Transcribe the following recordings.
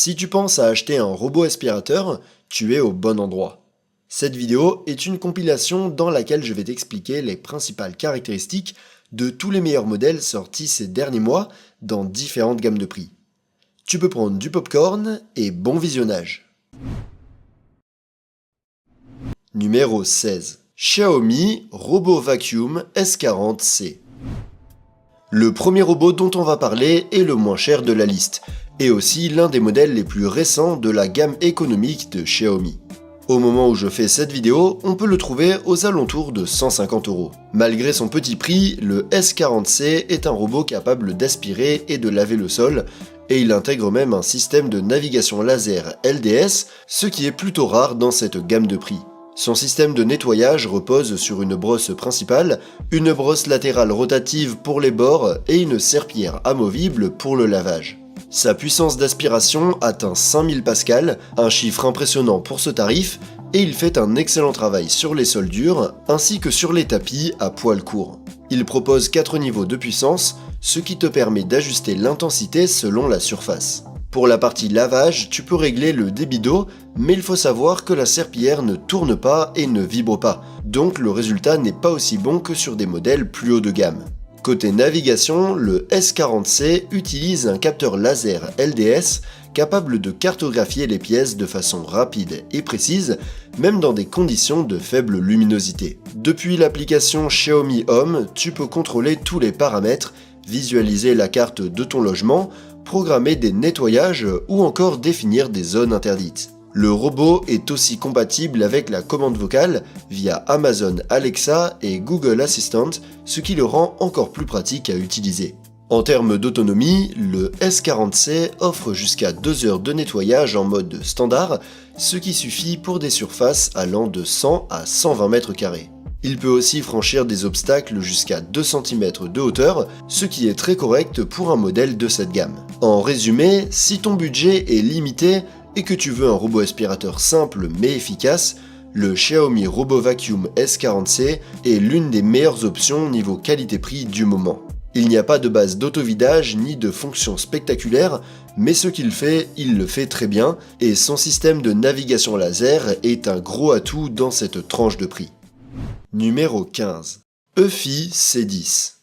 Si tu penses à acheter un robot aspirateur, tu es au bon endroit. Cette vidéo est une compilation dans laquelle je vais t'expliquer les principales caractéristiques de tous les meilleurs modèles sortis ces derniers mois dans différentes gammes de prix. Tu peux prendre du popcorn et bon visionnage. Numéro 16. Xiaomi Robot Vacuum S40C. Le premier robot dont on va parler est le moins cher de la liste, et aussi l'un des modèles les plus récents de la gamme économique de Xiaomi. Au moment où je fais cette vidéo, on peut le trouver aux alentours de 150 €. Malgré son petit prix, le S40C est un robot capable d'aspirer et de laver le sol, et il intègre même un système de navigation laser LDS, ce qui est plutôt rare dans cette gamme de prix. Son système de nettoyage repose sur une brosse principale, une brosse latérale rotative pour les bords et une serpillière amovible pour le lavage. Sa puissance d'aspiration atteint 5000 pascal, un chiffre impressionnant pour ce tarif, et il fait un excellent travail sur les sols durs ainsi que sur les tapis à poil court. Il propose 4 niveaux de puissance, ce qui te permet d'ajuster l'intensité selon la surface. Pour la partie lavage, tu peux régler le débit d'eau, mais il faut savoir que la serpillière ne tourne pas et ne vibre pas, donc le résultat n'est pas aussi bon que sur des modèles plus haut de gamme. Côté navigation, le S40C utilise un capteur laser LDS capable de cartographier les pièces de façon rapide et précise, même dans des conditions de faible luminosité. Depuis l'application Xiaomi Home, tu peux contrôler tous les paramètres, visualiser la carte de ton logement, programmer des nettoyages ou encore définir des zones interdites. Le robot est aussi compatible avec la commande vocale via Amazon Alexa et Google Assistant, ce qui le rend encore plus pratique à utiliser. En termes d'autonomie, le S40C offre jusqu'à 2 heures de nettoyage en mode standard, ce qui suffit pour des surfaces allant de 100 à 120 mètres carrés. Il peut aussi franchir des obstacles jusqu'à 2 cm de hauteur, ce qui est très correct pour un modèle de cette gamme. En résumé, si ton budget est limité et que tu veux un robot aspirateur simple mais efficace, le Xiaomi Robot Vacuum S40C est l'une des meilleures options niveau qualité-prix du moment. Il n'y a pas de base d'autovidage ni de fonction spectaculaire, mais ce qu'il fait, il le fait très bien, et son système de navigation laser est un gros atout dans cette tranche de prix. Numéro 15. Eufy C10.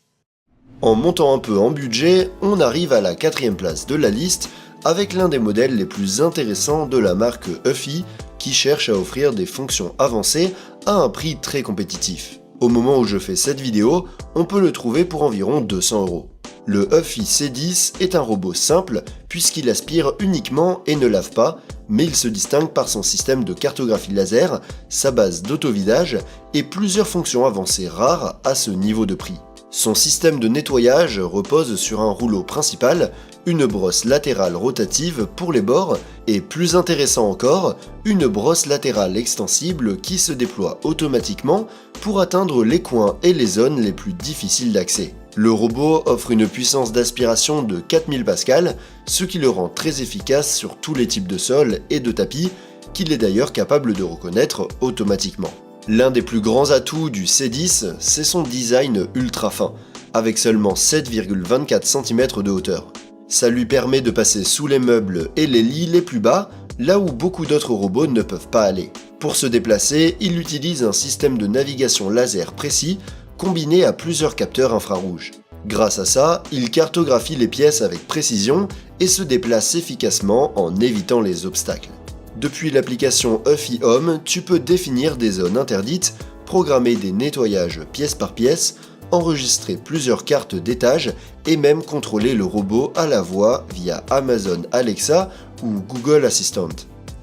En montant un peu en budget, on arrive à la 4e place de la liste avec l'un des modèles les plus intéressants de la marque Eufy qui cherche à offrir des fonctions avancées à un prix très compétitif. Au moment où je fais cette vidéo, on peut le trouver pour environ 200 €. Le Eufy C10 est un robot simple puisqu'il aspire uniquement et ne lave pas, mais il se distingue par son système de cartographie laser, sa base d'autovidage et plusieurs fonctions avancées rares à ce niveau de prix. Son système de nettoyage repose sur un rouleau principal, une brosse latérale rotative pour les bords et, plus intéressant encore, une brosse latérale extensible qui se déploie automatiquement pour atteindre les coins et les zones les plus difficiles d'accès. Le robot offre une puissance d'aspiration de 4000 pascal, ce qui le rend très efficace sur tous les types de sols et de tapis, qu'il est d'ailleurs capable de reconnaître automatiquement. L'un des plus grands atouts du C10, c'est son design ultra fin, avec seulement 7,24 cm de hauteur. Ça lui permet de passer sous les meubles et les lits les plus bas, là où beaucoup d'autres robots ne peuvent pas aller. Pour se déplacer, il utilise un système de navigation laser précis, combiné à plusieurs capteurs infrarouges. Grâce à ça, il cartographie les pièces avec précision et se déplace efficacement en évitant les obstacles. Depuis l'application Eufy Home, tu peux définir des zones interdites, programmer des nettoyages pièce par pièce, enregistrer plusieurs cartes d'étage et même contrôler le robot à la voix via Amazon Alexa ou Google Assistant.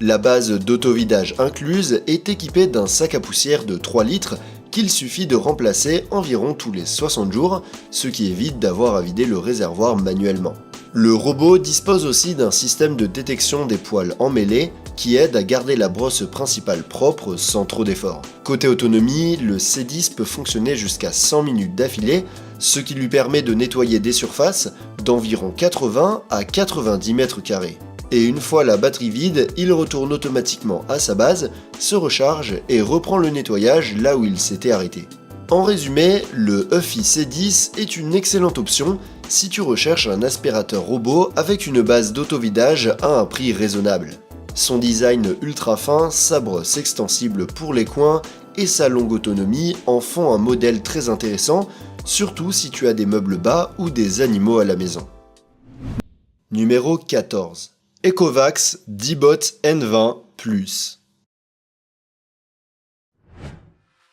La base d'autovidage incluse est équipée d'un sac à poussière de 3 litres qu'il suffit de remplacer environ tous les 60 jours, ce qui évite d'avoir à vider le réservoir manuellement. Le robot dispose aussi d'un système de détection des poils emmêlés qui aide à garder la brosse principale propre sans trop d'efforts. Côté autonomie, le C10 peut fonctionner jusqu'à 100 minutes d'affilée, ce qui lui permet de nettoyer des surfaces d'environ 80 à 90 mètres carrés. Et une fois la batterie vide, il retourne automatiquement à sa base, se recharge et reprend le nettoyage là où il s'était arrêté. En résumé, le Eufy C10 est une excellente option si tu recherches un aspirateur robot avec une base d'autovidage à un prix raisonnable. Son design ultra fin, sabre s'extensible pour les coins et sa longue autonomie en font un modèle très intéressant, surtout si tu as des meubles bas ou des animaux à la maison. Numéro 14. Ecovacs D-Bot N20 Plus.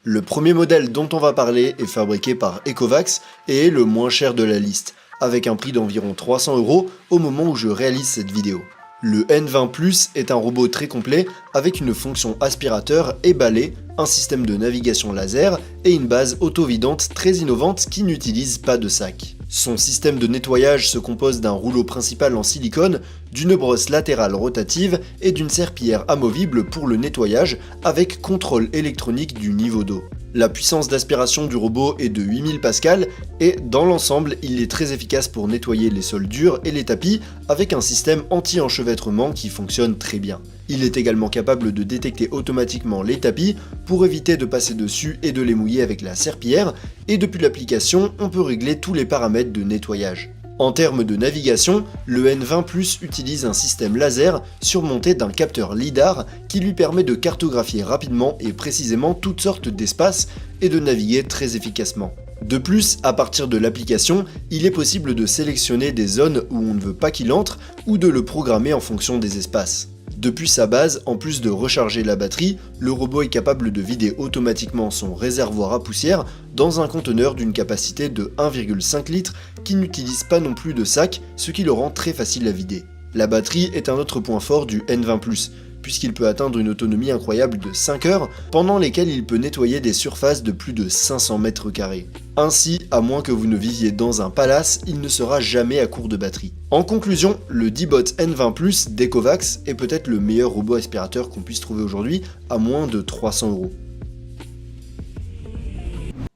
Le premier modèle dont on va parler est fabriqué par Ecovacs et est le moins cher de la liste, avec un prix d'environ 300 € au moment où je réalise cette vidéo. Le N20 Plus est un robot très complet avec une fonction aspirateur et balai, un système de navigation laser et une base auto-vidante très innovante qui n'utilise pas de sac. Son système de nettoyage se compose d'un rouleau principal en silicone, d'une brosse latérale rotative et d'une serpillière amovible pour le nettoyage avec contrôle électronique du niveau d'eau. La puissance d'aspiration du robot est de 8000 pascal et dans l'ensemble, il est très efficace pour nettoyer les sols durs et les tapis avec un système anti-enchevêtrement qui fonctionne très bien. Il est également capable de détecter automatiquement les tapis pour éviter de passer dessus et de les mouiller avec la serpillière, et depuis l'application, on peut régler tous les paramètres de nettoyage. En termes de navigation, le N20 Plus utilise un système laser surmonté d'un capteur LiDAR qui lui permet de cartographier rapidement et précisément toutes sortes d'espaces et de naviguer très efficacement. De plus, à partir de l'application, il est possible de sélectionner des zones où on ne veut pas qu'il entre ou de le programmer en fonction des espaces. Depuis sa base, en plus de recharger la batterie, le robot est capable de vider automatiquement son réservoir à poussière dans un conteneur d'une capacité de 1,5 litres qui n'utilise pas non plus de sac, ce qui le rend très facile à vider. La batterie est un autre point fort du N20 Plus, puisqu'il peut atteindre une autonomie incroyable de 5 heures, pendant lesquelles il peut nettoyer des surfaces de plus de 500 mètres carrés. Ainsi, à moins que vous ne viviez dans un palace, il ne sera jamais à court de batterie. En conclusion, le D-Bot N20 Plus d'Ecovacs est peut-être le meilleur robot aspirateur qu'on puisse trouver aujourd'hui, à moins de 300 €.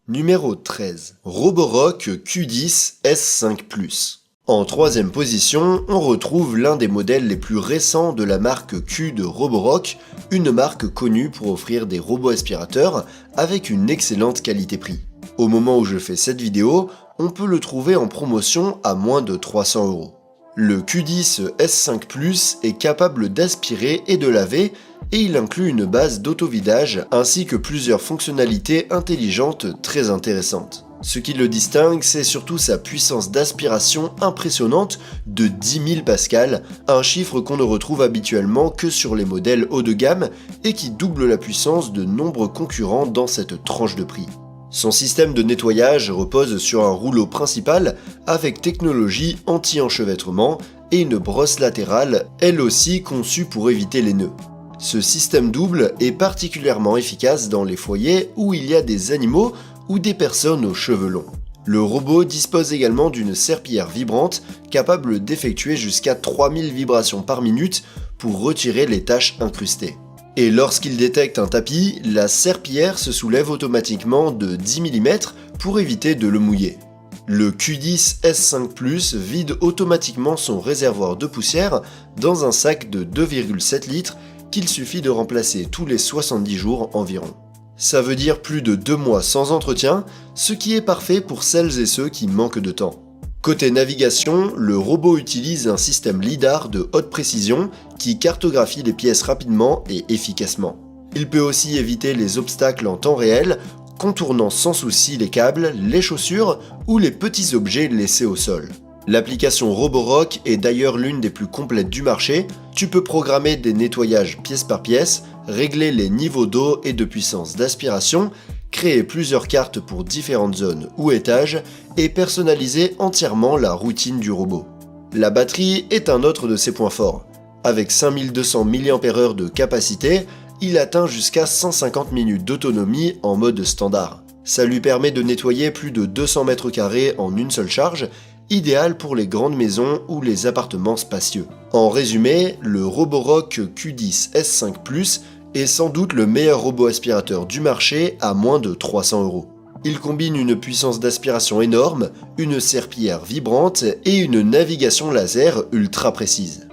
Numéro 13. Roborock Q10 S5 Plus. En troisième position, on retrouve l'un des modèles les plus récents de la marque Q de Roborock, une marque connue pour offrir des robots aspirateurs avec une excellente qualité-prix. Au moment où je fais cette vidéo, on peut le trouver en promotion à moins de 300 €. Le Q10 S5 Plus est capable d'aspirer et de laver et il inclut une base d'autovidage ainsi que plusieurs fonctionnalités intelligentes très intéressantes. Ce qui le distingue, c'est surtout sa puissance d'aspiration impressionnante de 10 000 pascal, un chiffre qu'on ne retrouve habituellement que sur les modèles haut de gamme et qui double la puissance de nombreux concurrents dans cette tranche de prix. Son système de nettoyage repose sur un rouleau principal avec technologie anti-enchevêtrement et une brosse latérale, elle aussi conçue pour éviter les nœuds. Ce système double est particulièrement efficace dans les foyers où il y a des animaux ou des personnes aux cheveux longs. Le robot dispose également d'une serpillière vibrante capable d'effectuer jusqu'à 3000 vibrations par minute pour retirer les taches incrustées. Et lorsqu'il détecte un tapis, la serpillière se soulève automatiquement de 10 mm pour éviter de le mouiller. Le Q10 S5 Plus vide automatiquement son réservoir de poussière dans un sac de 2,7 litres qu'il suffit de remplacer tous les 70 jours environ. Ça veut dire plus de 2 mois sans entretien, ce qui est parfait pour celles et ceux qui manquent de temps. Côté navigation, le robot utilise un système LiDAR de haute précision qui cartographie les pièces rapidement et efficacement. Il peut aussi éviter les obstacles en temps réel, contournant sans souci les câbles, les chaussures ou les petits objets laissés au sol. L'application Roborock est d'ailleurs l'une des plus complètes du marché. Tu peux programmer des nettoyages pièce par pièce, régler les niveaux d'eau et de puissance d'aspiration, créer plusieurs cartes pour différentes zones ou étages et personnaliser entièrement la routine du robot. La batterie est un autre de ses points forts. Avec 5200 mAh de capacité, il atteint jusqu'à 150 minutes d'autonomie en mode standard. Ça lui permet de nettoyer plus de 200 mètres carrés en une seule charge, idéal pour les grandes maisons ou les appartements spacieux. En résumé, le Roborock Q10 S5 Plus est sans doute le meilleur robot aspirateur du marché à moins de 300 €. Il combine une puissance d'aspiration énorme, une serpillière vibrante et une navigation laser ultra précise.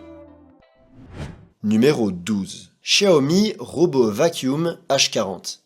Numéro 12. Xiaomi Robo Vacuum H40.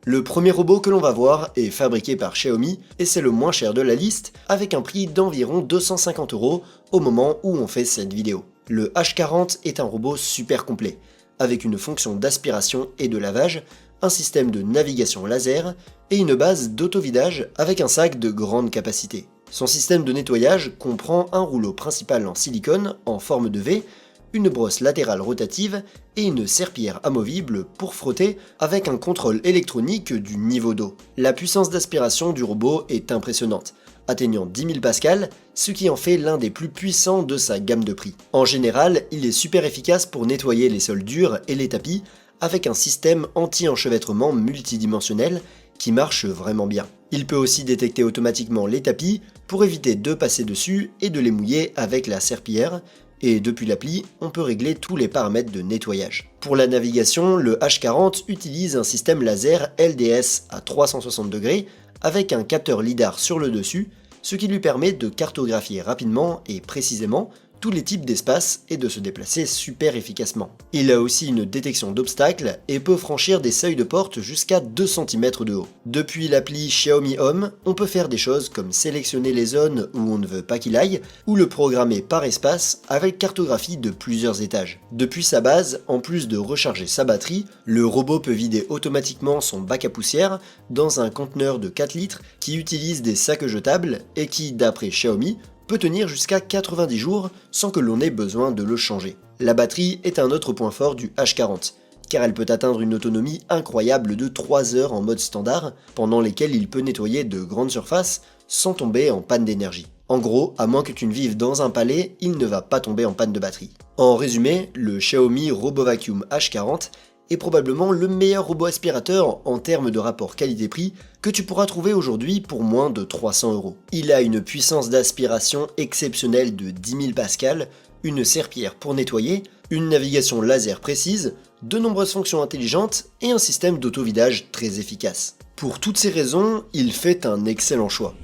Le premier robot que l'on va voir est fabriqué par Xiaomi et c'est le moins cher de la liste avec un prix d'environ 250 € au moment où on fait cette vidéo. Le H40 est un robot super complet, avec une fonction d'aspiration et de lavage, un système de navigation laser et une base d'autovidage avec un sac de grande capacité. Son système de nettoyage comprend un rouleau principal en silicone en forme de V, une brosse latérale rotative et une serpillière amovible pour frotter avec un contrôle électronique du niveau d'eau. La puissance d'aspiration du robot est impressionnante, atteignant 10 000 pascal, ce qui en fait l'un des plus puissants de sa gamme de prix. En général, il est super efficace pour nettoyer les sols durs et les tapis avec un système anti-enchevêtrement multidimensionnel qui marche vraiment bien. Il peut aussi détecter automatiquement les tapis pour éviter de passer dessus et de les mouiller avec la serpillière, et depuis l'appli, on peut régler tous les paramètres de nettoyage. Pour la navigation, le H40 utilise un système laser LDS à 360 degrés avec un capteur LiDAR sur le dessus, ce qui lui permet de cartographier rapidement et précisément tous les types d'espaces et de se déplacer super efficacement. Il a aussi une détection d'obstacles et peut franchir des seuils de porte jusqu'à 2 cm de haut. Depuis l'appli Xiaomi Home, on peut faire des choses comme sélectionner les zones où on ne veut pas qu'il aille, ou le programmer par espace avec cartographie de plusieurs étages. Depuis sa base, en plus de recharger sa batterie, le robot peut vider automatiquement son bac à poussière dans un conteneur de 4 litres qui utilise des sacs jetables et qui, d'après Xiaomi, peut tenir jusqu'à 90 jours sans que l'on ait besoin de le changer. La batterie est un autre point fort du H40, car elle peut atteindre une autonomie incroyable de 3 heures en mode standard, pendant lesquelles il peut nettoyer de grandes surfaces sans tomber en panne d'énergie. En gros, à moins que tu ne vives dans un palais, il ne va pas tomber en panne de batterie. En résumé, le Xiaomi RoboVacuum H40 est probablement le meilleur robot aspirateur en termes de rapport qualité-prix que tu pourras trouver aujourd'hui pour moins de 300 €. Il a une puissance d'aspiration exceptionnelle de 10 000 pascal, une serpillière pour nettoyer, une navigation laser précise, de nombreuses fonctions intelligentes et un système d'autovidage très efficace. Pour toutes ces raisons, il fait un excellent choix.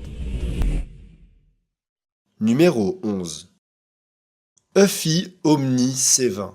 Numéro 11. Huffy Omni C20.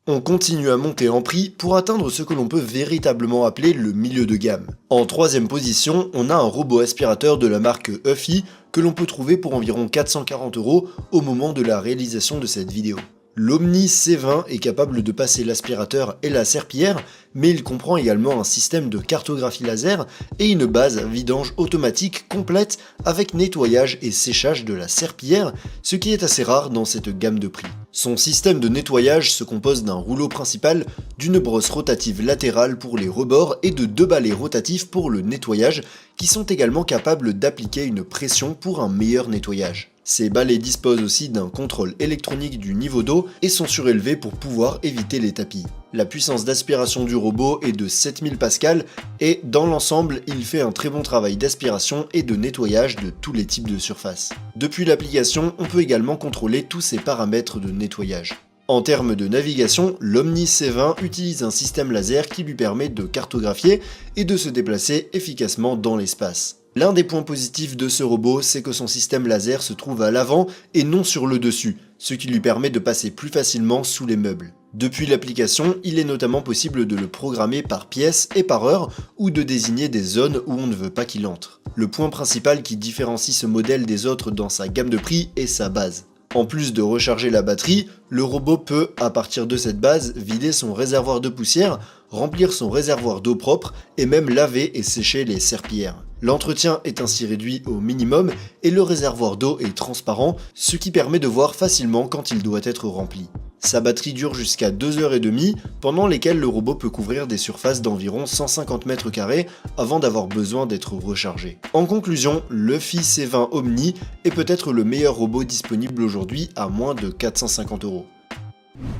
On continue à monter en prix pour atteindre ce que l'on peut véritablement appeler le milieu de gamme. En troisième position, on a un robot aspirateur de la marque Huffy que l'on peut trouver pour environ 440 € au moment de la réalisation de cette vidéo. L'Omni C20 est capable de passer l'aspirateur et la serpillière, mais il comprend également un système de cartographie laser et une base vidange automatique complète avec nettoyage et séchage de la serpillière, ce qui est assez rare dans cette gamme de prix. Son système de nettoyage se compose d'un rouleau principal, d'une brosse rotative latérale pour les rebords et de 2 balais rotatifs pour le nettoyage, qui sont également capables d'appliquer une pression pour un meilleur nettoyage. Ces balais disposent aussi d'un contrôle électronique du niveau d'eau et sont surélevés pour pouvoir éviter les tapis. La puissance d'aspiration du robot est de 7000 pascal et dans l'ensemble, il fait un très bon travail d'aspiration et de nettoyage de tous les types de surfaces. Depuis l'application, on peut également contrôler tous ses paramètres de nettoyage. En termes de navigation, l'Omni C20 utilise un système laser qui lui permet de cartographier et de se déplacer efficacement dans l'espace. L'un des points positifs de ce robot, c'est que son système laser se trouve à l'avant et non sur le dessus, ce qui lui permet de passer plus facilement sous les meubles. Depuis l'application, il est notamment possible de le programmer par pièce et par heure ou de désigner des zones où on ne veut pas qu'il entre. Le point principal qui différencie ce modèle des autres dans sa gamme de prix est sa base. En plus de recharger la batterie, le robot peut, à partir de cette base, vider son réservoir de poussière, remplir son réservoir d'eau propre et même laver et sécher les serpillières. L'entretien est ainsi réduit au minimum et le réservoir d'eau est transparent, ce qui permet de voir facilement quand il doit être rempli. Sa batterie dure jusqu'à 2h30, pendant lesquelles le robot peut couvrir des surfaces d'environ 150 m² avant d'avoir besoin d'être rechargé. En conclusion, l'Huffy C20 Omni est peut-être le meilleur robot disponible aujourd'hui à moins de 450 €.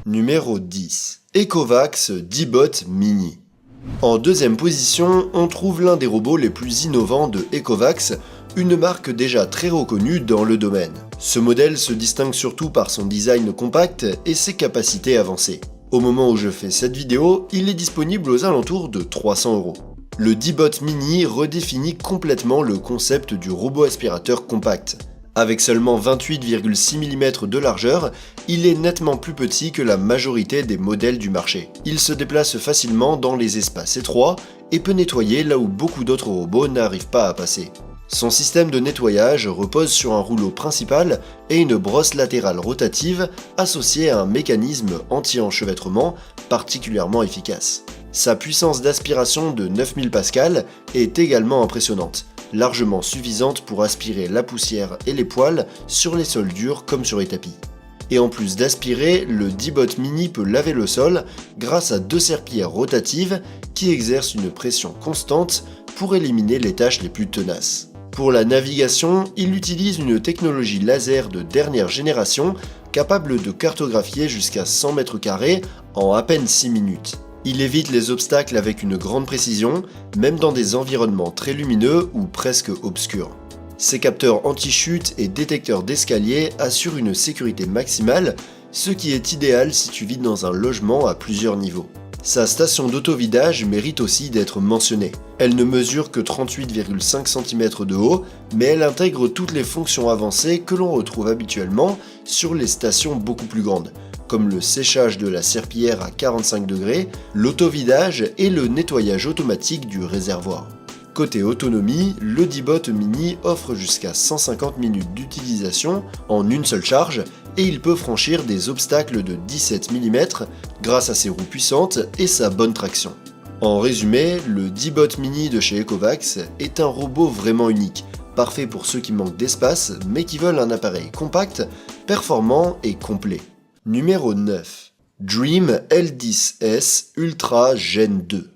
Numéro 10. Ecovacs D-Bot Mini. En deuxième position, on trouve l'un des robots les plus innovants de Ecovacs, une marque déjà très reconnue dans le domaine. Ce modèle se distingue surtout par son design compact et ses capacités avancées. Au moment où je fais cette vidéo, il est disponible aux alentours de 300 €. Le D-Bot Mini redéfinit complètement le concept du robot aspirateur compact. Avec seulement 28,6 mm de largeur, il est nettement plus petit que la majorité des modèles du marché. Il se déplace facilement dans les espaces étroits et peut nettoyer là où beaucoup d'autres robots n'arrivent pas à passer. Son système de nettoyage repose sur un rouleau principal et une brosse latérale rotative associée à un mécanisme anti-enchevêtrement particulièrement efficace. Sa puissance d'aspiration de 9000 pascal est également impressionnante, largement suffisante pour aspirer la poussière et les poils sur les sols durs comme sur les tapis. Et en plus d'aspirer, le D-Bot Mini peut laver le sol grâce à 2 serpillères rotatives qui exercent une pression constante pour éliminer les tâches les plus tenaces. Pour la navigation, il utilise une technologie laser de dernière génération capable de cartographier jusqu'à 100 mètres carrés en à peine 6 minutes. Il évite les obstacles avec une grande précision, même dans des environnements très lumineux ou presque obscurs. Ses capteurs anti-chute et détecteurs d'escalier assurent une sécurité maximale, ce qui est idéal si tu vis dans un logement à plusieurs niveaux. Sa station d'autovidage mérite aussi d'être mentionnée. Elle ne mesure que 38,5 cm de haut, mais elle intègre toutes les fonctions avancées que l'on retrouve habituellement sur les stations beaucoup plus grandes, comme le séchage de la serpillière à 45 degrés, l'autovidage et le nettoyage automatique du réservoir. Côté autonomie, le D-Bot Mini offre jusqu'à 150 minutes d'utilisation en une seule charge et il peut franchir des obstacles de 17 mm grâce à ses roues puissantes et sa bonne traction. En résumé, le D-Bot Mini de chez Ecovacs est un robot vraiment unique, parfait pour ceux qui manquent d'espace mais qui veulent un appareil compact, performant et complet. Numéro 9. Dream L10S Ultra Gen 2.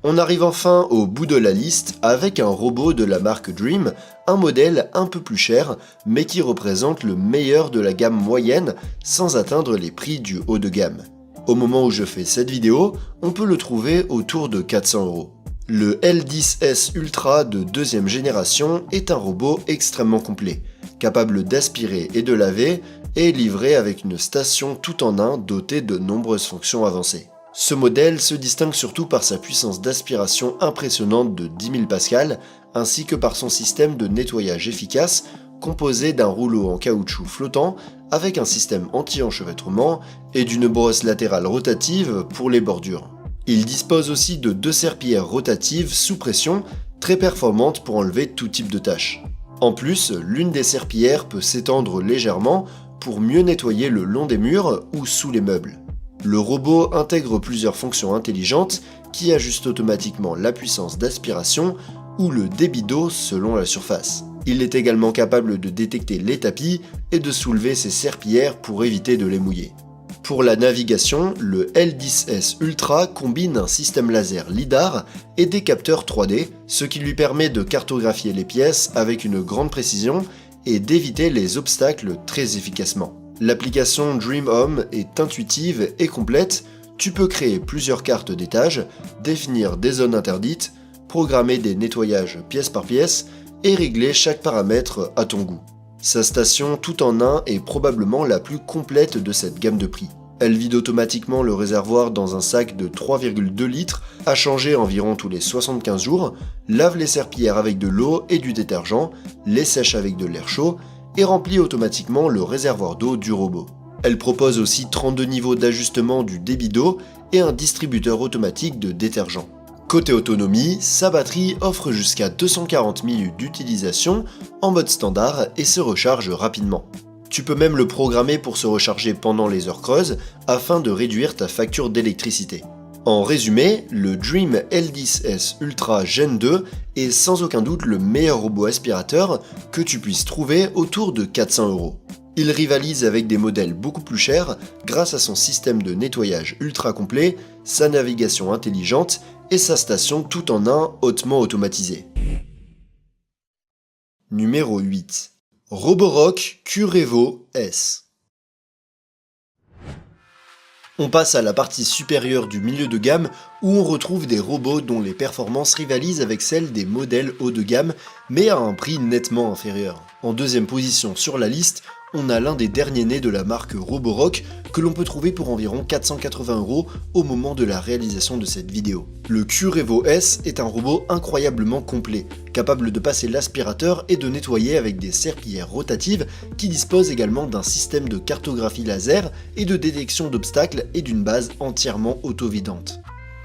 On arrive enfin au bout de la liste avec un robot de la marque Dream, un modèle un peu plus cher, mais qui représente le meilleur de la gamme moyenne sans atteindre les prix du haut de gamme. Au moment où je fais cette vidéo, on peut le trouver autour de 400 €. Le L10S Ultra de deuxième génération est un robot extrêmement complet, capable d'aspirer et de laver, et livré avec une station tout en un dotée de nombreuses fonctions avancées. Ce modèle se distingue surtout par sa puissance d'aspiration impressionnante de 10 000 pascal, ainsi que par son système de nettoyage efficace composé d'un rouleau en caoutchouc flottant avec un système anti-enchevêtrement et d'une brosse latérale rotative pour les bordures. Il dispose aussi de 2 serpillères rotatives sous pression très performantes pour enlever tout type de tâches. En plus, l'une des serpillères peut s'étendre légèrement pour mieux nettoyer le long des murs ou sous les meubles. Le robot intègre plusieurs fonctions intelligentes qui ajustent automatiquement la puissance d'aspiration ou le débit d'eau selon la surface. Il est également capable de détecter les tapis et de soulever ses serpillères pour éviter de les mouiller. Pour la navigation, le L10S Ultra combine un système laser LiDAR et des capteurs 3D, ce qui lui permet de cartographier les pièces avec une grande précision et d'éviter les obstacles très efficacement. L'application Dream Home est intuitive et complète, tu peux créer plusieurs cartes d'étage, définir des zones interdites, programmer des nettoyages pièce par pièce et régler chaque paramètre à ton goût. Sa station tout en un est probablement la plus complète de cette gamme de prix. Elle vide automatiquement le réservoir dans un sac de 3,2 litres à changer environ tous les 75 jours, lave les serpillères avec de l'eau et du détergent, les sèche avec de l'air chaud et remplit automatiquement le réservoir d'eau du robot. Elle propose aussi 32 niveaux d'ajustement du débit d'eau et un distributeur automatique de détergent. Côté autonomie, sa batterie offre jusqu'à 240 minutes d'utilisation en mode standard et se recharge rapidement. Tu peux même le programmer pour se recharger pendant les heures creuses afin de réduire ta facture d'électricité. En résumé, le Dream L10S Ultra Gen 2 est sans aucun doute le meilleur robot aspirateur que tu puisses trouver autour de 400 €. Il rivalise avec des modèles beaucoup plus chers grâce à son système de nettoyage ultra complet, sa navigation intelligente et sa station tout en un hautement automatisée. Numéro 8. Roborock Q-Revo S. On passe à la partie supérieure du milieu de gamme où on retrouve des robots dont les performances rivalisent avec celles des modèles haut de gamme mais à un prix nettement inférieur. En deuxième position sur la liste, on a l'un des derniers nés de la marque Roborock que l'on peut trouver pour environ 480 € au moment de la réalisation de cette vidéo. Le Q-Revo S est un robot incroyablement complet, capable de passer l'aspirateur et de nettoyer avec des serpillères rotatives qui disposent également d'un système de cartographie laser et de détection d'obstacles et d'une base entièrement auto-vidante.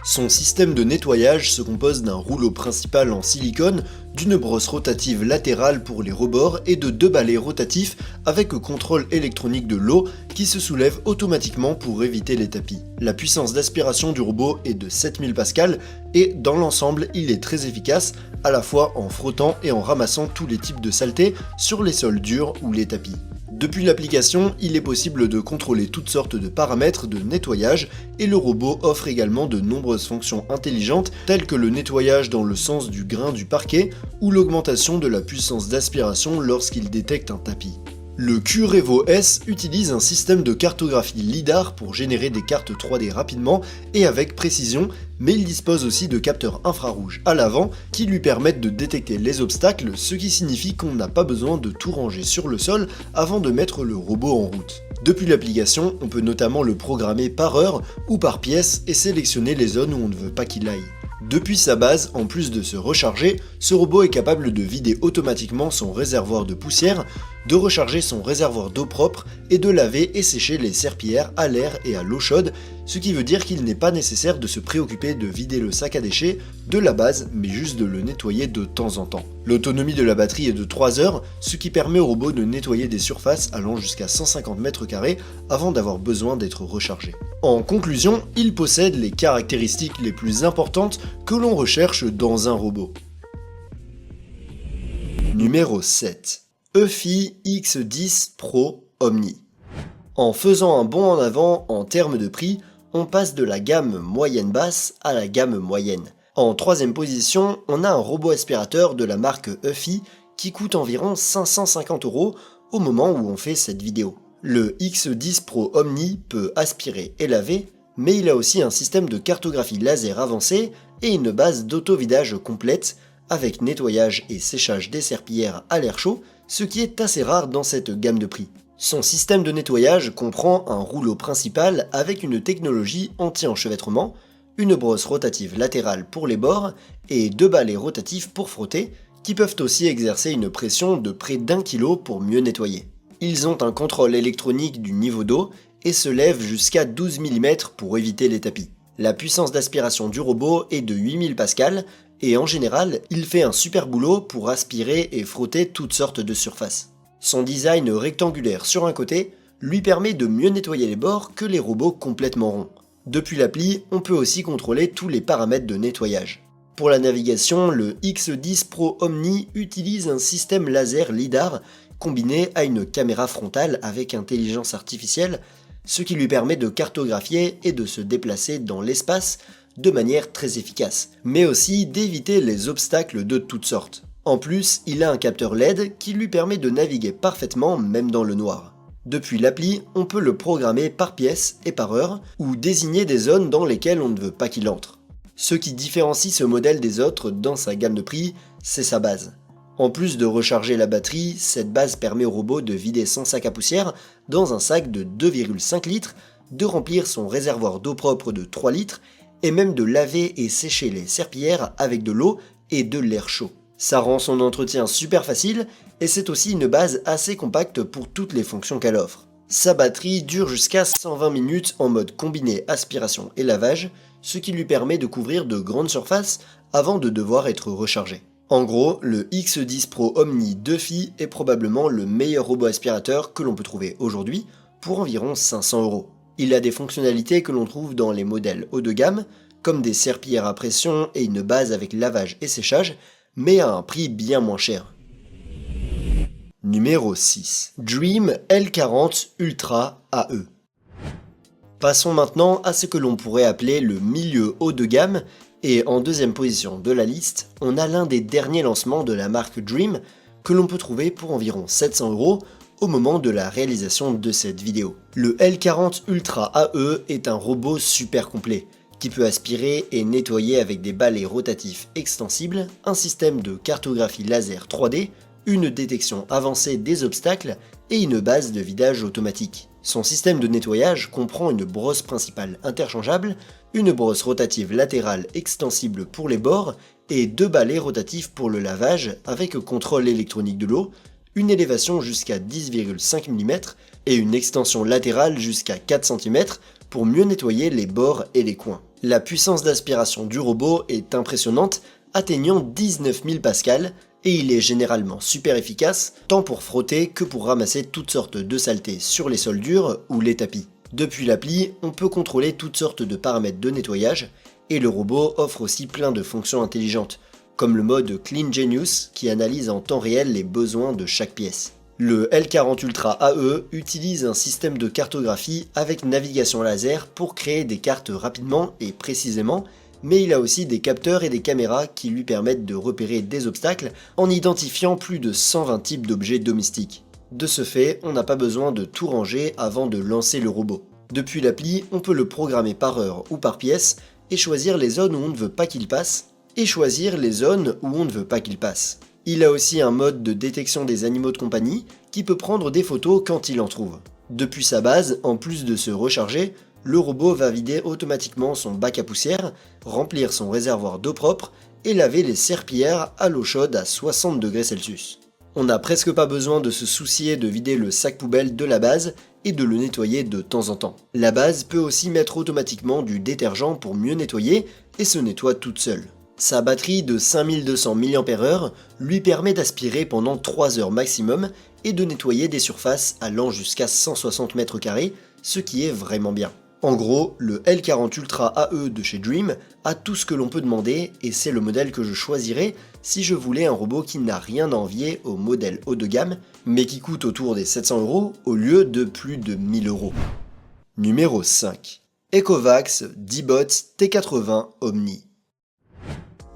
Son système de nettoyage se compose d'un rouleau principal en silicone, d'une brosse rotative latérale pour les rebords et de 2 balais rotatifs avec contrôle électronique de l'eau qui se soulève automatiquement pour éviter les tapis. La puissance d'aspiration du robot est de 7000 Pascal et dans l'ensemble il est très efficace à la fois en frottant et en ramassant tous les types de saletés sur les sols durs ou les tapis. Depuis l'application, il est possible de contrôler toutes sortes de paramètres de nettoyage et le robot offre également de nombreuses fonctions intelligentes telles que le nettoyage dans le sens du grain du parquet ou l'augmentation de la puissance d'aspiration lorsqu'il détecte un tapis. Le Q-Revo S utilise un système de cartographie LiDAR pour générer des cartes 3D rapidement et avec précision, mais il dispose aussi de capteurs infrarouges à l'avant qui lui permettent de détecter les obstacles, ce qui signifie qu'on n'a pas besoin de tout ranger sur le sol avant de mettre le robot en route. Depuis l'application, on peut notamment le programmer par heure ou par pièce et sélectionner les zones où on ne veut pas qu'il aille. Depuis sa base, en plus de se recharger, ce robot est capable de vider automatiquement son réservoir de poussière, de recharger son réservoir d'eau propre et de laver et sécher les serpillères à l'air et à l'eau chaude, ce qui veut dire qu'il n'est pas nécessaire de se préoccuper de vider le sac à déchets de la base, mais juste de le nettoyer de temps en temps. L'autonomie de la batterie est de 3 heures, ce qui permet au robot de nettoyer des surfaces allant jusqu'à 150 m² avant d'avoir besoin d'être rechargé. En conclusion, il possède les caractéristiques les plus importantes que l'on recherche dans un robot. Numéro 7. Eufy X10 Pro Omni. En faisant un bond en avant en termes de prix, on passe de la gamme moyenne-basse à la gamme moyenne. En troisième position, on a un robot aspirateur de la marque Eufy qui coûte environ 550 € au moment où on fait cette vidéo. Le X10 Pro Omni peut aspirer et laver, mais il a aussi un système de cartographie laser avancé et une base d'auto-vidage complète avec nettoyage et séchage des serpillères à l'air chaud, ce qui est assez rare dans cette gamme de prix. Son système de nettoyage comprend un rouleau principal avec une technologie anti-enchevêtrement, une brosse rotative latérale pour les bords et 2 balais rotatifs pour frotter, qui peuvent aussi exercer une pression de près d'1 kg pour mieux nettoyer. Ils ont un contrôle électronique du niveau d'eau et se lèvent jusqu'à 12 mm pour éviter les tapis. La puissance d'aspiration du robot est de 8000 Pascal et en général, il fait un super boulot pour aspirer et frotter toutes sortes de surfaces. Son design rectangulaire sur un côté lui permet de mieux nettoyer les bords que les robots complètement ronds. Depuis l'appli, on peut aussi contrôler tous les paramètres de nettoyage. Pour la navigation, le X10 Pro Omni utilise un système laser LiDAR combiné à une caméra frontale avec intelligence artificielle, ce qui lui permet de cartographier et de se déplacer dans l'espace de manière très efficace, mais aussi d'éviter les obstacles de toutes sortes. En plus, il a un capteur LED qui lui permet de naviguer parfaitement même dans le noir. Depuis l'appli, on peut le programmer par pièce et par heure, ou désigner des zones dans lesquelles on ne veut pas qu'il entre. Ce qui différencie ce modèle des autres dans sa gamme de prix, c'est sa base. En plus de recharger la batterie, cette base permet au robot de vider son sac à poussière dans un sac de 2,5 litres, de remplir son réservoir d'eau propre de 3 litres, et même de laver et sécher les serpillères avec de l'eau et de l'air chaud. Ça rend son entretien super facile et c'est aussi une base assez compacte pour toutes les fonctions qu'elle offre. Sa batterie dure jusqu'à 120 minutes en mode combiné aspiration et lavage, ce qui lui permet de couvrir de grandes surfaces avant de devoir être rechargé. En gros, le X10 Pro Omni d'Eufy est probablement le meilleur robot aspirateur que l'on peut trouver aujourd'hui pour environ 500 €. Il a des fonctionnalités que l'on trouve dans les modèles haut de gamme, comme des serpillères à pression et une base avec lavage et séchage, mais à un prix bien moins cher. Numéro 6. Dream L40 Ultra AE. Passons maintenant à ce que l'on pourrait appeler le milieu haut de gamme, et en deuxième position de la liste, on a l'un des derniers lancements de la marque Dream, que l'on peut trouver pour environ 700 € au moment de la réalisation de cette vidéo. Le L40 Ultra AE est un robot super complet, qui peut aspirer et nettoyer avec des balais rotatifs extensibles, un système de cartographie laser 3D, une détection avancée des obstacles et une base de vidage automatique. Son système de nettoyage comprend une brosse principale interchangeable, une brosse rotative latérale extensible pour les bords et 2 balais rotatifs pour le lavage avec contrôle électronique de l'eau, une élévation jusqu'à 10,5 mm et une extension latérale jusqu'à 4 cm pour mieux nettoyer les bords et les coins. La puissance d'aspiration du robot est impressionnante, atteignant 19 000 pascal, et il est généralement super efficace, tant pour frotter que pour ramasser toutes sortes de saletés sur les sols durs ou les tapis. Depuis l'appli, on peut contrôler toutes sortes de paramètres de nettoyage, et le robot offre aussi plein de fonctions intelligentes, comme le mode Clean Genius qui analyse en temps réel les besoins de chaque pièce. Le L40 Ultra AE utilise un système de cartographie avec navigation laser pour créer des cartes rapidement et précisément, mais il a aussi des capteurs et des caméras qui lui permettent de repérer des obstacles en identifiant plus de 120 types d'objets domestiques. De ce fait, on n'a pas besoin de tout ranger avant de lancer le robot. Depuis l'appli, on peut le programmer par heure ou par pièce et choisir les zones où on ne veut pas qu'il passe, Il a aussi un mode de détection des animaux de compagnie qui peut prendre des photos quand il en trouve. Depuis sa base, en plus de se recharger, le robot va vider automatiquement son bac à poussière, remplir son réservoir d'eau propre et laver les serpillères à l'eau chaude à 60 degrés Celsius. On n'a presque pas besoin de se soucier de vider le sac poubelle de la base et de le nettoyer de temps en temps. La base peut aussi mettre automatiquement du détergent pour mieux nettoyer et se nettoie toute seule. Sa batterie de 5200 mAh lui permet d'aspirer pendant 3 heures maximum et de nettoyer des surfaces allant jusqu'à 160 m², ce qui est vraiment bien. En gros, le L40 Ultra AE de chez Dream a tout ce que l'on peut demander et c'est le modèle que je choisirais si je voulais un robot qui n'a rien à envier au modèle haut de gamme, mais qui coûte autour des 700 € au lieu de plus de 1000 €. Numéro 5. Ecovacs D-Bot T80 Omni.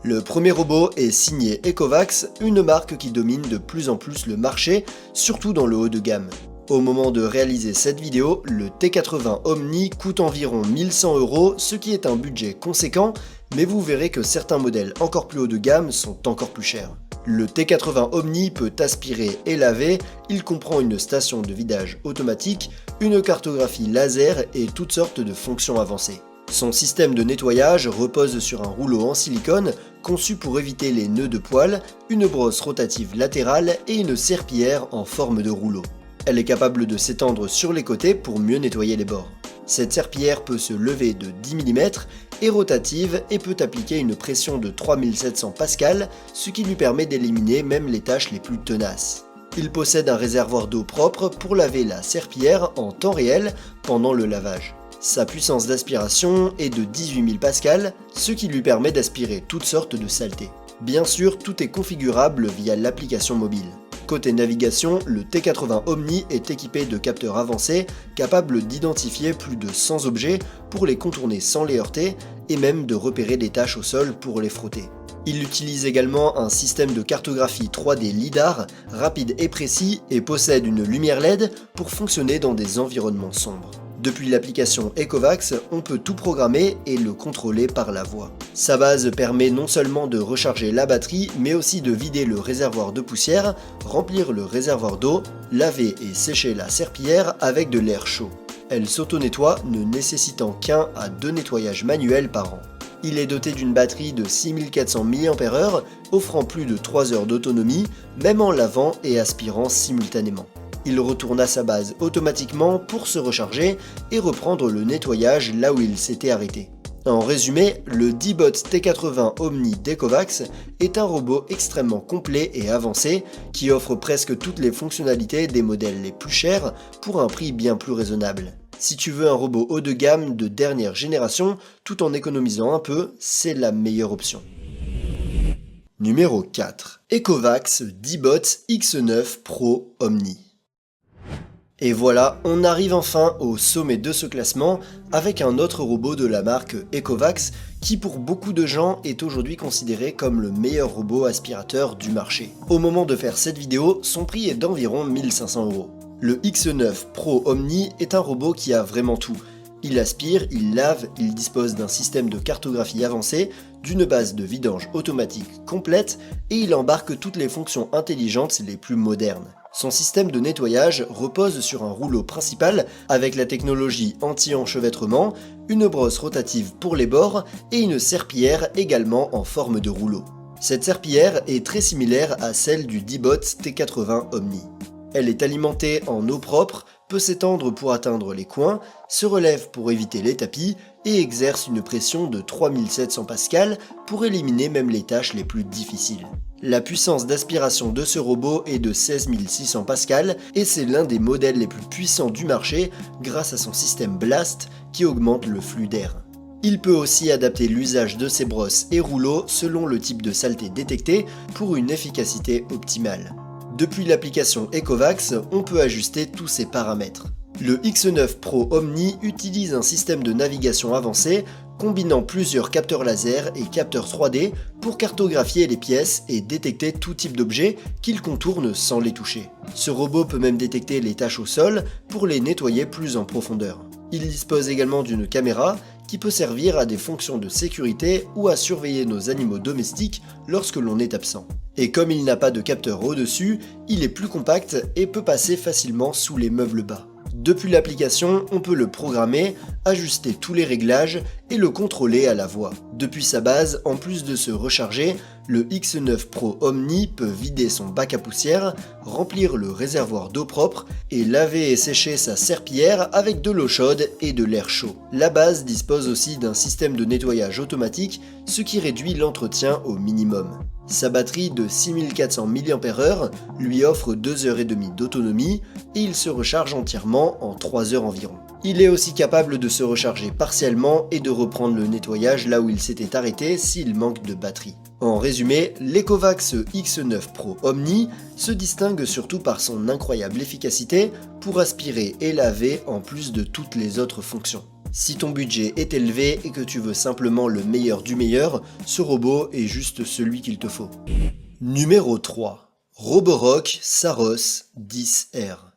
Le premier robot est signé Ecovacs, une marque qui domine de plus en plus le marché, surtout dans le haut de gamme. Au moment de réaliser cette vidéo, le T80 Omni coûte environ 1100 €, ce qui est un budget conséquent, mais vous verrez que certains modèles encore plus haut de gamme sont encore plus chers. Le T80 Omni peut aspirer et laver, il comprend une station de vidage automatique, une cartographie laser et toutes sortes de fonctions avancées. Son système de nettoyage repose sur un rouleau en silicone conçu pour éviter les nœuds de poils, une brosse rotative latérale et une serpillière en forme de rouleau. Elle est capable de s'étendre sur les côtés pour mieux nettoyer les bords. Cette serpillière peut se lever de 10 mm, est rotative et peut appliquer une pression de 3700 pascal, ce qui lui permet d'éliminer même les tâches les plus tenaces. Il possède un réservoir d'eau propre pour laver la serpillière en temps réel pendant le lavage. Sa puissance d'aspiration est de 18 000 pascal, ce qui lui permet d'aspirer toutes sortes de saletés. Bien sûr, tout est configurable via l'application mobile. Côté navigation, le T80 Omni est équipé de capteurs avancés capables d'identifier plus de 100 objets pour les contourner sans les heurter et même de repérer des taches au sol pour les frotter. Il utilise également un système de cartographie 3D LiDAR rapide et précis et possède une lumière LED pour fonctionner dans des environnements sombres. Depuis l'application Ecovacs, on peut tout programmer et le contrôler par la voix. Sa base permet non seulement de recharger la batterie, mais aussi de vider le réservoir de poussière, remplir le réservoir d'eau, laver et sécher la serpillière avec de l'air chaud. Elle s'auto-nettoie, ne nécessitant qu'un à 2 nettoyages manuels par an. Il est doté d'une batterie de 6400 mAh, offrant plus de 3 heures d'autonomie, même en lavant et aspirant simultanément. Il retourne à sa base automatiquement pour se recharger et reprendre le nettoyage là où il s'était arrêté. En résumé, le D-Bot T80 Omni d'Ecovacs est un robot extrêmement complet et avancé qui offre presque toutes les fonctionnalités des modèles les plus chers pour un prix bien plus raisonnable. Si tu veux un robot haut de gamme de dernière génération tout en économisant un peu, c'est la meilleure option. Numéro 4. Ecovacs D-Bot X9 Pro Omni. Et voilà, on arrive enfin au sommet de ce classement avec un autre robot de la marque Ecovacs qui pour beaucoup de gens est aujourd'hui considéré comme le meilleur robot aspirateur du marché. Au moment de faire cette vidéo, son prix est d'environ 1500 €. Le X9 Pro Omni est un robot qui a vraiment tout. Il aspire, il lave, il dispose d'un système de cartographie avancé, d'une base de vidange automatique complète et il embarque toutes les fonctions intelligentes les plus modernes. Son système de nettoyage repose sur un rouleau principal avec la technologie anti-enchevêtrement, une brosse rotative pour les bords et une serpillière également en forme de rouleau. Cette serpillière est très similaire à celle du Dibot T80 Omni. Elle est alimentée en eau propre, peut s'étendre pour atteindre les coins, se relève pour éviter les tapis et exerce une pression de 3700 pascal pour éliminer même les tâches les plus difficiles. La puissance d'aspiration de ce robot est de 16600 pascal et c'est l'un des modèles les plus puissants du marché grâce à son système Blast qui augmente le flux d'air. Il peut aussi adapter l'usage de ses brosses et rouleaux selon le type de saleté détecté pour une efficacité optimale. Depuis l'application Ecovacs, on peut ajuster tous ces paramètres. Le X9 Pro Omni utilise un système de navigation avancé combinant plusieurs capteurs laser et capteurs 3D pour cartographier les pièces et détecter tout type d'objets qu'il contourne sans les toucher. Ce robot peut même détecter les taches au sol pour les nettoyer plus en profondeur. Il dispose également d'une caméra qui peut servir à des fonctions de sécurité ou à surveiller nos animaux domestiques lorsque l'on est absent. Et comme il n'a pas de capteur au-dessus, il est plus compact et peut passer facilement sous les meubles bas. Depuis l'application, on peut le programmer, ajuster tous les réglages et le contrôler à la voix. Depuis sa base, en plus de se recharger, le X9 Pro Omni peut vider son bac à poussière, remplir le réservoir d'eau propre et laver et sécher sa serpillière avec de l'eau chaude et de l'air chaud. La base dispose aussi d'un système de nettoyage automatique, ce qui réduit l'entretien au minimum. Sa batterie de 6400 mAh lui offre 2h30 d'autonomie et il se recharge entièrement en 3 heures environ. Il est aussi capable de se recharger partiellement et de reprendre le nettoyage là où il s'était arrêté s'il manque de batterie. En résumé, l'Ecovacs X9 Pro Omni se distingue surtout par son incroyable efficacité pour aspirer et laver en plus de toutes les autres fonctions. Si ton budget est élevé et que tu veux simplement le meilleur du meilleur, ce robot est juste celui qu'il te faut. Numéro 3. Roborock Saros 10R.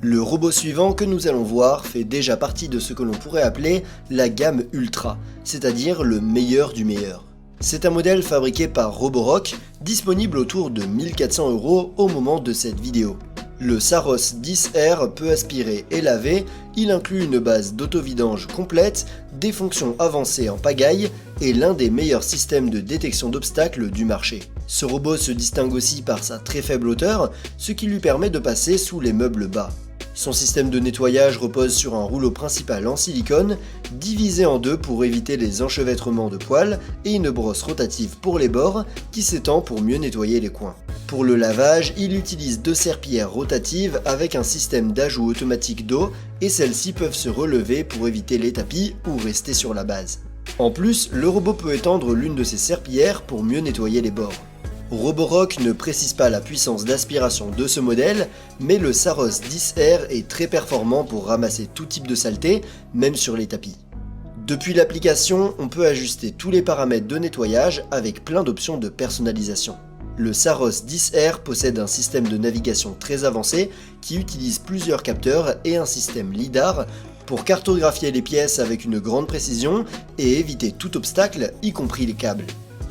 Le robot suivant que nous allons voir fait déjà partie de ce que l'on pourrait appeler la gamme Ultra, c'est-à-dire le meilleur du meilleur. C'est un modèle fabriqué par Roborock, disponible autour de 1400 € au moment de cette vidéo. Le Saros 10R peut aspirer et laver, il inclut une base d'autovidange complète, des fonctions avancées en pagaille et l'un des meilleurs systèmes de détection d'obstacles du marché. Ce robot se distingue aussi par sa très faible hauteur, ce qui lui permet de passer sous les meubles bas. Son système de nettoyage repose sur un rouleau principal en silicone, divisé en deux pour éviter les enchevêtrements de poils et une brosse rotative pour les bords qui s'étend pour mieux nettoyer les coins. Pour le lavage, il utilise deux serpillières rotatives avec un système d'ajout automatique d'eau et celles-ci peuvent se relever pour éviter les tapis ou rester sur la base. En plus, le robot peut étendre l'une de ses serpillières pour mieux nettoyer les bords. Roborock ne précise pas la puissance d'aspiration de ce modèle, mais le Saros 10R est très performant pour ramasser tout type de saleté, même sur les tapis. Depuis l'application, on peut ajuster tous les paramètres de nettoyage avec plein d'options de personnalisation. Le Saros 10R possède un système de navigation très avancé qui utilise plusieurs capteurs et un système LiDAR pour cartographier les pièces avec une grande précision et éviter tout obstacle, y compris les câbles.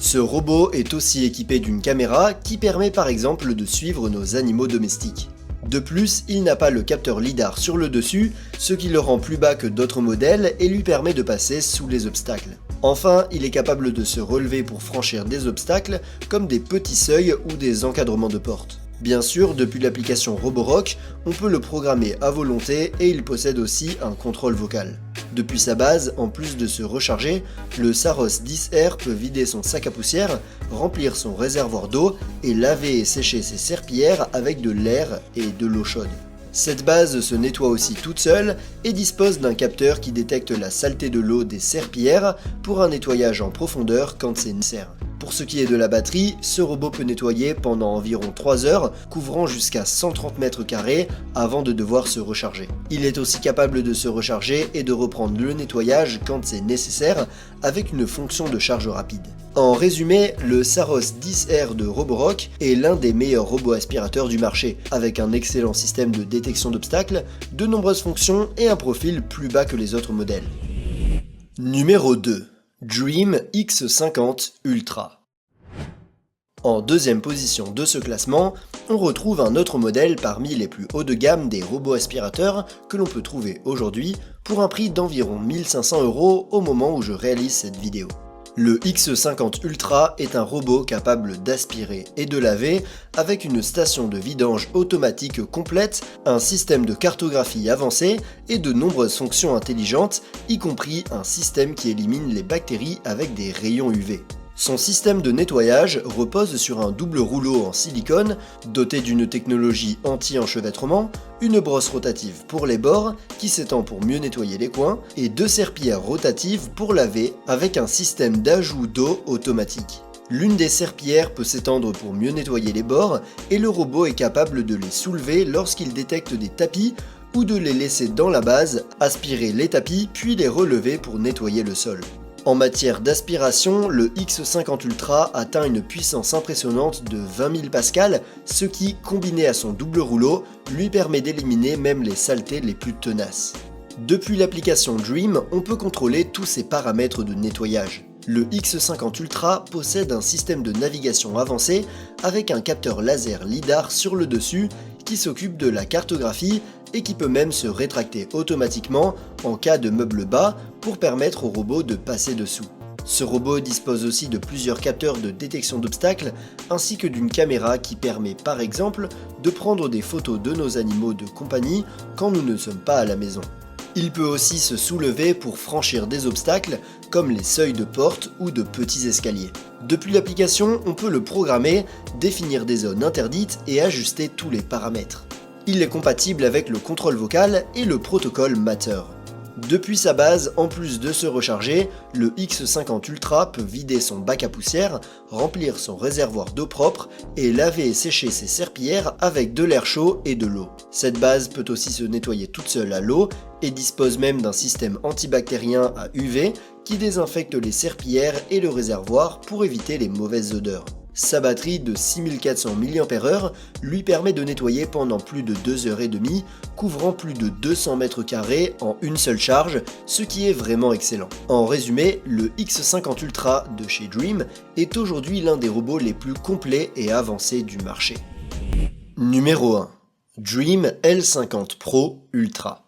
Ce robot est aussi équipé d'une caméra qui permet par exemple de suivre nos animaux domestiques. De plus, il n'a pas le capteur LiDAR sur le dessus, ce qui le rend plus bas que d'autres modèles et lui permet de passer sous les obstacles. Enfin, il est capable de se relever pour franchir des obstacles comme des petits seuils ou des encadrements de portes. Bien sûr, depuis l'application Roborock, on peut le programmer à volonté et il possède aussi un contrôle vocal. Depuis sa base, en plus de se recharger, le Saros 10R peut vider son sac à poussière, remplir son réservoir d'eau et laver et sécher ses serpillières avec de l'air et de l'eau chaude. Cette base se nettoie aussi toute seule et dispose d'un capteur qui détecte la saleté de l'eau des serpillières pour un nettoyage en profondeur quand c'est nécessaire. Pour ce qui est de la batterie, ce robot peut nettoyer pendant environ 3 heures, couvrant jusqu'à 130 mètres carrés avant de devoir se recharger. Il est aussi capable de se recharger et de reprendre le nettoyage quand c'est nécessaire avec une fonction de charge rapide. En résumé, le Saros 10R de Roborock est l'un des meilleurs robots aspirateurs du marché, avec un excellent système de détection d'obstacles, de nombreuses fonctions et un profil plus bas que les autres modèles. Numéro 2. Dream X50 Ultra. En deuxième position de ce classement, on retrouve un autre modèle parmi les plus hauts de gamme des robots aspirateurs que l'on peut trouver aujourd'hui pour un prix d'environ 1500 € au moment où je réalise cette vidéo. Le X50 Ultra est un robot capable d'aspirer et de laver avec une station de vidange automatique complète, un système de cartographie avancé et de nombreuses fonctions intelligentes, y compris un système qui élimine les bactéries avec des rayons UV. Son système de nettoyage repose sur un double rouleau en silicone doté d'une technologie anti-enchevêtrement, une brosse rotative pour les bords qui s'étend pour mieux nettoyer les coins et deux serpillères rotatives pour laver avec un système d'ajout d'eau automatique. L'une des serpillères peut s'étendre pour mieux nettoyer les bords et le robot est capable de les soulever lorsqu'il détecte des tapis ou de les laisser dans la base, aspirer les tapis puis les relever pour nettoyer le sol. En matière d'aspiration, le X50 Ultra atteint une puissance impressionnante de 20 000 pascal, ce qui, combiné à son double rouleau, lui permet d'éliminer même les saletés les plus tenaces. Depuis l'application Dream, on peut contrôler tous ses paramètres de nettoyage. Le X50 Ultra possède un système de navigation avancé avec un capteur laser LiDAR sur le dessus qui s'occupe de la cartographie et qui peut même se rétracter automatiquement en cas de meuble bas pour permettre au robot de passer dessous. Ce robot dispose aussi de plusieurs capteurs de détection d'obstacles ainsi que d'une caméra qui permet par exemple de prendre des photos de nos animaux de compagnie quand nous ne sommes pas à la maison. Il peut aussi se soulever pour franchir des obstacles comme les seuils de porte ou de petits escaliers. Depuis l'application, on peut le programmer, définir des zones interdites et ajuster tous les paramètres. Il est compatible avec le contrôle vocal et le protocole Matter. Depuis sa base, en plus de se recharger, le X50 Ultra peut vider son bac à poussière, remplir son réservoir d'eau propre et laver et sécher ses serpillères avec de l'air chaud et de l'eau. Cette base peut aussi se nettoyer toute seule à l'eau et dispose même d'un système antibactérien à UV qui désinfecte les serpillères et le réservoir pour éviter les mauvaises odeurs. Sa batterie de 6400 mAh lui permet de nettoyer pendant plus de 2h30, couvrant plus de 200 m² en une seule charge, ce qui est vraiment excellent. En résumé, le X50 Ultra de chez Dream est aujourd'hui l'un des robots les plus complets et avancés du marché. Numéro 1. Dream L50 Pro Ultra.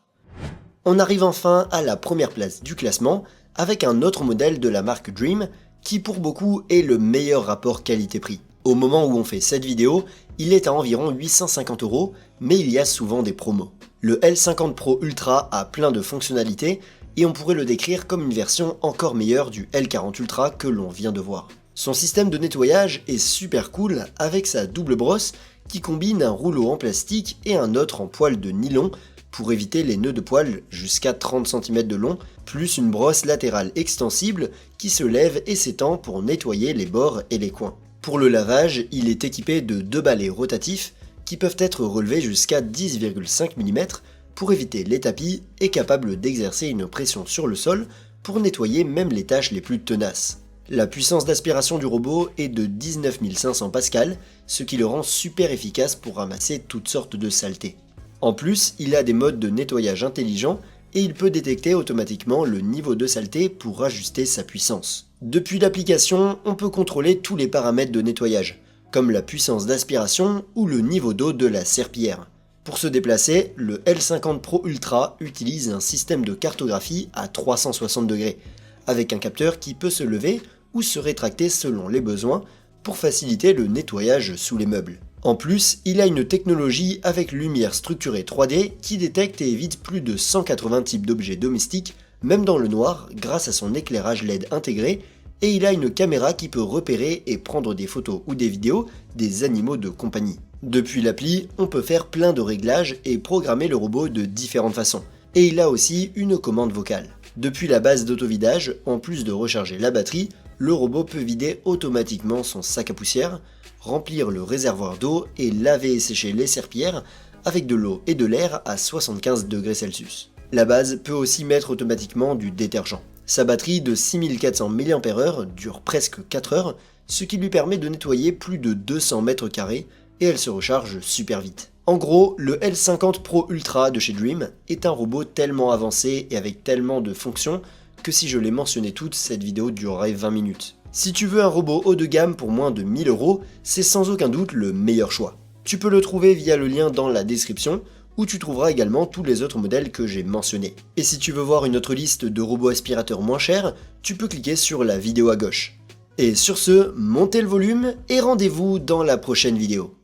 On arrive enfin à la première place du classement avec un autre modèle de la marque Dream, qui pour beaucoup est le meilleur rapport qualité-prix. Au moment où on fait cette vidéo, il est à environ 850 €, mais il y a souvent des promos. Le L50 Pro Ultra a plein de fonctionnalités et on pourrait le décrire comme une version encore meilleure du L40 Ultra que l'on vient de voir. Son système de nettoyage est super cool avec sa double brosse qui combine un rouleau en plastique et un autre en poil de nylon pour éviter les nœuds de poils jusqu'à 30 cm de long, plus une brosse latérale extensible qui se lève et s'étend pour nettoyer les bords et les coins. Pour le lavage, il est équipé de deux balais rotatifs qui peuvent être relevés jusqu'à 10,5 mm pour éviter les tapis et capable d'exercer une pression sur le sol pour nettoyer même les tâches les plus tenaces. La puissance d'aspiration du robot est de 19 500 pascal, ce qui le rend super efficace pour ramasser toutes sortes de saletés. En plus, il a des modes de nettoyage intelligents et il peut détecter automatiquement le niveau de saleté pour ajuster sa puissance. Depuis l'application, on peut contrôler tous les paramètres de nettoyage, comme la puissance d'aspiration ou le niveau d'eau de la serpillière. Pour se déplacer, le L50 Pro Ultra utilise un système de cartographie à 360 degrés, avec un capteur qui peut se lever ou se rétracter selon les besoins pour faciliter le nettoyage sous les meubles. En plus, il a une technologie avec lumière structurée 3D qui détecte et évite plus de 180 types d'objets domestiques, même dans le noir, grâce à son éclairage LED intégré, et il a une caméra qui peut repérer et prendre des photos ou des vidéos des animaux de compagnie. Depuis l'appli, on peut faire plein de réglages et programmer le robot de différentes façons. Et il a aussi une commande vocale. Depuis la base d'autovidage, en plus de recharger la batterie, le robot peut vider automatiquement son sac à poussière, remplir le réservoir d'eau et laver et sécher les serpillères avec de l'eau et de l'air à 75 degrés Celsius. La base peut aussi mettre automatiquement du détergent. Sa batterie de 6400 mAh dure presque 4 heures, ce qui lui permet de nettoyer plus de 200 m² et elle se recharge super vite. En gros, le L50 Pro Ultra de chez Dream est un robot tellement avancé et avec tellement de fonctions que si je les mentionnais toutes, cette vidéo durerait 20 minutes. Si tu veux un robot haut de gamme pour moins de 1000 €, c'est sans aucun doute le meilleur choix. Tu peux le trouver via le lien dans la description, où tu trouveras également tous les autres modèles que j'ai mentionnés. Et si tu veux voir une autre liste de robots aspirateurs moins chers, tu peux cliquer sur la vidéo à gauche. Et sur ce, montez le volume et rendez-vous dans la prochaine vidéo.